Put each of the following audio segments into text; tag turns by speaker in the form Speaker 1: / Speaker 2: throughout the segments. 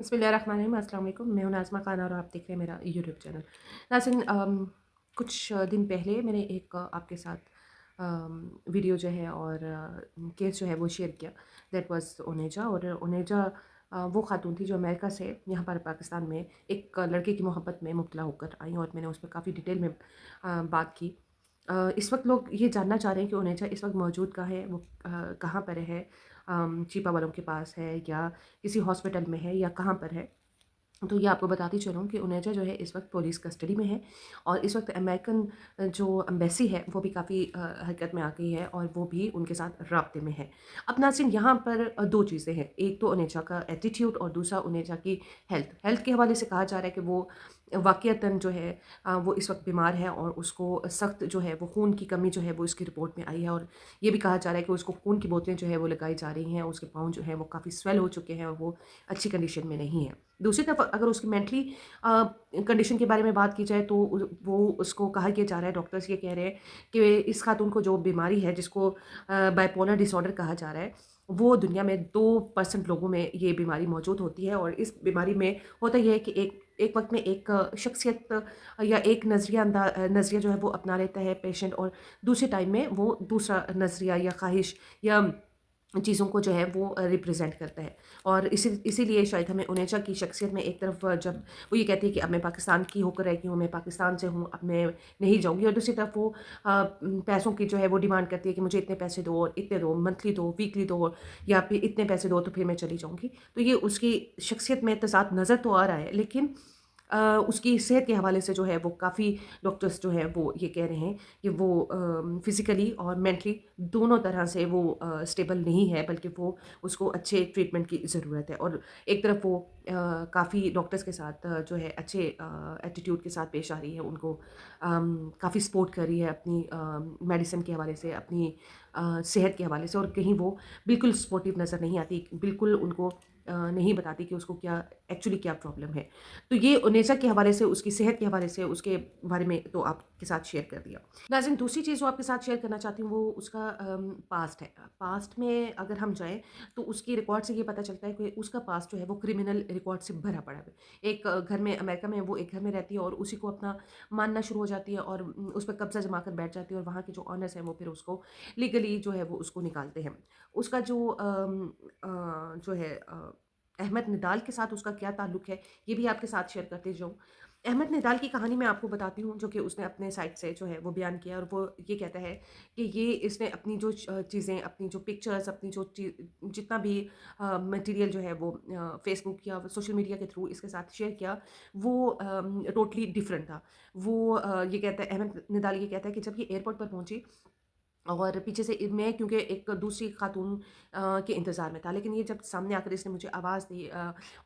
Speaker 1: बिस्मिल्लाहिर्रहमानिर्रहीम, अस्सलाम वालेकुम। मैं हूं नाज़मा खान और आप देख रहे हैं मेरा यूट्यूब चैनल। नाज़रीन, कुछ दिन पहले मैंने एक आपके साथ वीडियो जो है और केस जो है वो शेयर किया। दैट वाज़ ओनेजा। और ओनेजा वो खातून थी जो अमेरिका से यहाँ पर पाकिस्तान में एक लड़के की मोहब्बत में मुब्तला होकर आई, और मैंने उस पर काफ़ी डिटेल में बात की। इस वक्त लोग ये जानना चाह रहे हैं कि ओनेजा इस वक्त मौजूद कहाँ है, वो कहाँ पर है, चीपा वालों के पास है या किसी हॉस्पिटल में है या कहाँ पर है। तो ये आपको बताती चलूँ कि उनेजा जो है इस वक्त पुलिस कस्टडी में है, और इस वक्त अमेरिकन जो एम्बेसी है वो भी काफ़ी हरकत में आ गई है, और वो भी उनके साथ राब्ते में है। अब नाज़रीन, यहाँ पर दो चीज़ें हैं। एक तो उनेजा का एटीट्यूड और दूसरा उनेजा की हेल्थ। हेल्थ के हवाले से कहा जा रहा है कि वो वाक़ियतन जो है वो इस वक्त बीमार है, और उसको सख्त जो है वो खून की कमी जो है वो इसकी रिपोर्ट में आई है। और ये भी कहा जा रहा है कि उसको खून की बोतलें जो है वो लगाई जा रही हैं, उसके पाँव जो हैं वो काफ़ी स्वेल हो चुके हैं और वो अच्छी कंडीशन में नहीं है। दूसरी तरफ अगर उसकी मेंटली कंडीशन के बारे में बात की जाए, तो वो उसको कहा यह जा रहा है, डॉक्टर्स ये कह रहे हैं कि इस खातून को जो बीमारी है जिसको बाइपोलर डिसऑर्डर कहा जा रहा है, वो दुनिया में 2% लोगों में ये बीमारी मौजूद होती है। और इस बीमारी में होता यह है कि एक एक वक्त में एक शख्सियत या एक नज़रिया जो है वो अपना लेता है पेशेंट, और दूसरे टाइम में वो दूसरा नज़रिया या ख्वाहिश या चीज़ों को जो है वो रिप्रेज़ेंट करता है। और इसीलिए शायद हमें ओनेजा की शख्सियत में एक तरफ जब वो ये कहती है कि अब मैं पाकिस्तान की होकर रह गई हूँ, मैं पाकिस्तान से हूँ, अब मैं नहीं जाऊँगी, और दूसरी तरफ वो पैसों की जो है वो डिमांड करती है कि मुझे इतने पैसे दो और इतने दो, मंथली दो, वीकली दो, या फिर इतने पैसे दो तो फिर मैं चली जाऊँगी। तो ये उसकी शख्सियत में तज़ाद नज़र तो आ रहा है, लेकिन उसकी सेहत के हवाले से जो है वो काफ़ी डॉक्टर्स जो हैं वो ये कह रहे हैं कि वो फिज़िकली और मेंटली दोनों तरह से वो स्टेबल नहीं है, बल्कि वो उसको अच्छे ट्रीटमेंट की ज़रूरत है। और एक तरफ वो काफ़ी डॉक्टर्स के साथ जो है अच्छे एटीट्यूड के साथ पेश आ रही है, उनको काफ़ी सपोर्ट कर रही है अपनी मेडिसिन के हवाले से, अपनी सेहत के हवाले से, और कहीं वो बिल्कुल सपोर्टिव नज़र नहीं आती, बिल्कुल उनको नहीं बताती कि उसको क्या एक्चुअली क्या प्रॉब्लम है। तो ये नेचर के हवाले से, उसकी सेहत के हवाले से, उसके बारे में तो आपके साथ शेयर कर दिया। नाज़रीन, दूसरी चीज़ जो आपके साथ शेयर करना चाहती हूँ वो उसका पास्ट है। पास्ट में अगर हम जाएँ तो उसकी रिकॉर्ड से ये पता चलता है कि उसका पास्ट जो है वो क्रिमिनल रिकॉर्ड से भरा पड़ा है। एक घर में, अमेरिका में वो एक घर में रहती है और उसी को अपना मानना शुरू हो जाती है, और उस पे कब्ज़ा जमा कर बैठ जाती है, और वहाँ के जो ऑनर्स हैं वो फिर उसको लीगली जो है वो उसको निकालते हैं। उसका जो जो है अहमद निडाल के साथ उसका क्या ताल्लुक है, ये भी आपके साथ शेयर करते जाऊँ। अहमद निडाल की कहानी मैं आपको बताती हूँ, जो कि उसने अपने साइड से जो है वो बयान किया, और वो ये कहता है कि ये इसने अपनी जो चीज़ें, अपनी जो पिक्चर्स, अपनी जो जितना भी मटेरियल जो है वो फेसबुक या सोशल मीडिया के थ्रू इसके साथ शेयर किया, वो टोटली डिफरेंट था। वो ये कहता है, अहमद निडाल ये कहता है कि जब ये एयरपोर्ट पर पहुंची, और पीछे से मैं क्योंकि एक दूसरी खातून के इंतज़ार में था, लेकिन ये जब सामने आकर इसने मुझे आवाज़ दी,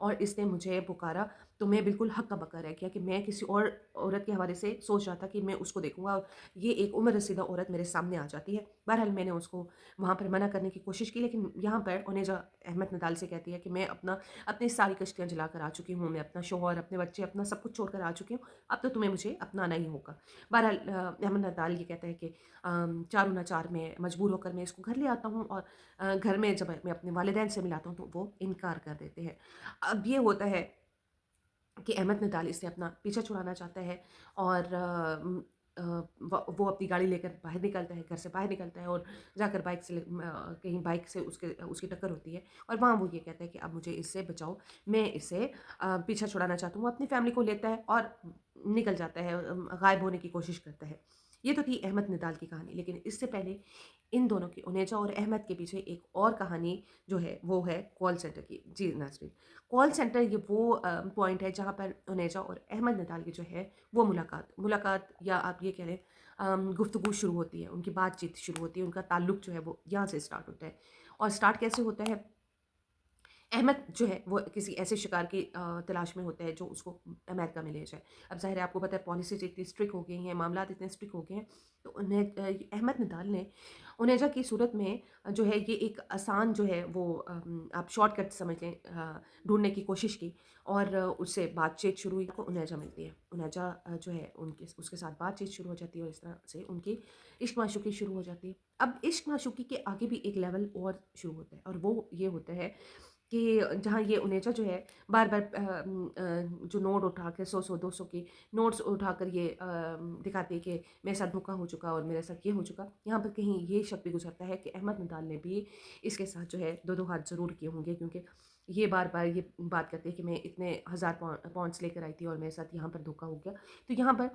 Speaker 1: और इसने मुझे पुकारा, तो मैं बिल्कुल हक्का-बक्का रह गया कि मैं किसी और औरत के हवाले से सोच रहा था कि मैं उसको देखूँगा, और ये एक उम्र रसीदा औरत मेरे सामने आ जाती है। बहरहाल मैंने उसको वहाँ पर मना करने की कोशिश की, लेकिन यहाँ पर ओनेजा अहमद नदाल से कहती है कि मैं अपनी सारी कश्तियाँ जलाकर आ चुकी हूँ, मैं अपना शौहर, अपने बच्चे, अपना सब कुछ छोड़कर आ चुकी हूँ, अब तो तुम्हें मुझे अपनाना ही होगा। बहरहाल अहमद नदाल ये कहता है कि चारों ना चार में मजबूर होकर मैं इसको घर ले आता हूँ, और घर में जब मैं अपने वालिदैन से मिलाता हूँ तो वो इनकार कर देते हैं। अब ये होता है कि अहमद नदाल इससे अपना पीछा छुड़ाना चाहता है, और वो अपनी गाड़ी लेकर बाहर निकलता है, घर से बाहर निकलता है, और जाकर कहीं बाइक से उसकी टक्कर होती है, और वहाँ वो ये कहता है कि अब मुझे इससे बचाओ, मैं इससे पीछा छुड़ाना चाहता हूँ। वो अपनी फैमिली को लेता है और निकल जाता है, गायब होने की कोशिश करता है। ये तो थी अहमद निडाल की कहानी, लेकिन इससे पहले इन दोनों की, उनेजा और अहमद के पीछे एक और कहानी जो है वो है कॉल सेंटर की। जी नाज़रीन, कॉल सेंटर ये वो पॉइंट है जहाँ पर उनेजा और अहमद निडाल की जो है वो मुलाकात मुलाकात या आप ये कह लें गुफ्तगू शुरू होती है, उनकी बातचीत शुरू होती है, उनका ताल्लुक जो है वो यहाँ से स्टार्ट होता है। और स्टार्ट कैसे होता है? अहमद जो है वो किसी ऐसे शिकार की तलाश में होता है जो उसको अमेरिका में ले जाए। अब ज़ाहिर है, आपको पता है पॉलिसीज़ इतनी स्ट्रिक्ट हो गई हैं, मामलात इतने स्ट्रिक्ट हो गए हैं, तो अहमद निडाल ने उनेजा की सूरत में जो है ये एक आसान जो है वो आप शॉर्टकट समझ लें, ढूँढने की कोशिश की, और उससे बातचीत शुरू हुई, को उनेजा मिलती है। उनेजा जो है उनके उसके साथ बातचीत शुरू हो जाती है, और इस तरह से उनकी इश्क माशूक़ी शुरू हो जाती है। अब इश्क माशूक़ी के आगे भी एक लेवल और शुरू होता है, और वो ये होता है कि जहाँ ये उनेजा जो है बार-बार जो नोट उठा के 100-100 200 के नोट्स उठाकर ये दिखाती है कि मेरे साथ धोखा हो चुका और मेरे साथ ये हो चुका। यहाँ पर कहीं ये शक भी गुज़रता है कि अहमद नदाल ने भी इसके साथ जो है दो-दो हाथ ज़रूर किए होंगे, क्योंकि ये बार-बार ये बात करती है कि मैं इतने हज़ार पॉइंट्स लेकर आई थी और मेरे साथ यहाँ पर धोखा हो गया। तो यहाँ पर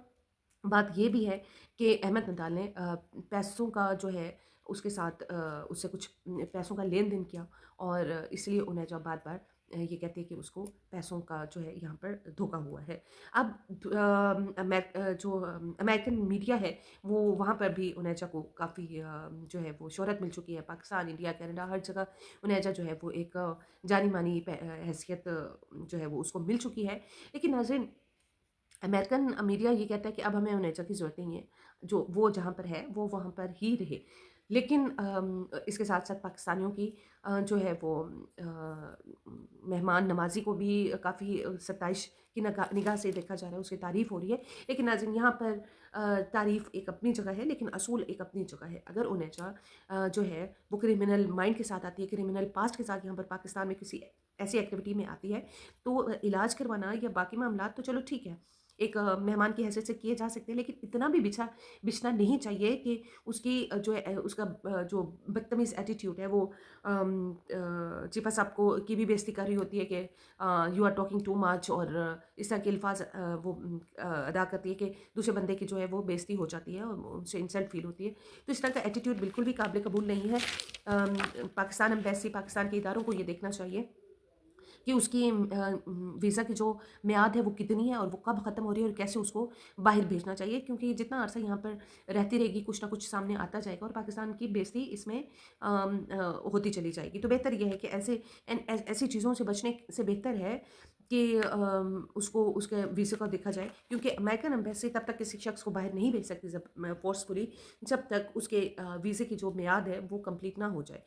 Speaker 1: बात ये भी है कि अहमद नदाल ने पैसों का जो है उसके साथ उससे कुछ पैसों का लेन-देन किया और इसलिए उन्हें जब बार-बार ये कहती है कि उसको पैसों का जो है यहाँ पर धोखा हुआ है। अब जो अमेरिकन मीडिया है वो वहाँ पर भी उनेजा को काफ़ी जो है वो शोहरत मिल चुकी है। पाकिस्तान, इंडिया, कनाडा हर जगह उनेजा जो है वो एक जानी-मानी हैसियत जो है वो उसको मिल चुकी है। लेकिन नाज़रीन, अमेरिकन मीडिया ये कहता है कि अब हमें ओनेजा की ज़रूरत नहीं है। जो वो जहाँ पर है, वो वहाँ पर ही रहे। लेकिन इसके साथ-साथ पाकिस्तानियों की जो है वो मेहमान नवाज़ी को भी काफ़ी सताइश की निगाह से देखा जा रहा है, उसकी तारीफ़ हो रही है। लेकिन नाज़रीन, यहाँ पर तारीफ़ एक अपनी जगह है, लेकिन असूल एक अपनी जगह है। अगर ओनेजा जो है वो क्रिमिनल माइंड के साथ आती है, क्रिमिनल पास्ट के साथ यहाँ पर पाकिस्तान में किसी ऐसी एक्टिविटी में आती है, तो इलाज करवाना या बाकी मामलात तो चलो ठीक है। एक मेहमान की हैसियत से किए जा सकते हैं, लेकिन इतना भी बिछना नहीं चाहिए कि उसकी जो है उसका जो बदतमीज़ एटीट्यूड है वो चिपा साहब को की भी बेइज़्ती कर रही होती है कि you are talking too much, और इस तरह के अल्फ़ाज़ वो अदा करती है कि दूसरे बंदे की जो है वो बेइज़्ती हो जाती है और उनसे इंसल्ट फ़ील होती है। तो इस तरह का एटीट्यूड बिल्कुल भी काबिल कबूल नहीं है। पाकिस्तान एम्बेसी, पाकिस्तान के इदारों को ये देखना चाहिए कि उसकी वीज़ा की जो मियाद है वो कितनी है और वो कब ख़त्म हो रही है और कैसे उसको बाहर भेजना चाहिए, क्योंकि जितना अरसा यहाँ पर रहती रहेगी कुछ ना कुछ सामने आता जाएगा और पाकिस्तान की बेइज़्ती इसमें होती चली जाएगी। तो बेहतर ये है कि ऐसी चीज़ों से बचने से बेहतर है कि उसको उसके वीज़े को देखा जाए, क्योंकि अमेरिकन एम्बेसी तब तक किसी शख्स को बाहर नहीं भेज सकती जब फ़ोर्सफुली, जब तक उसके वीज़े की जो मियाद है वो कंप्लीट ना हो जाए।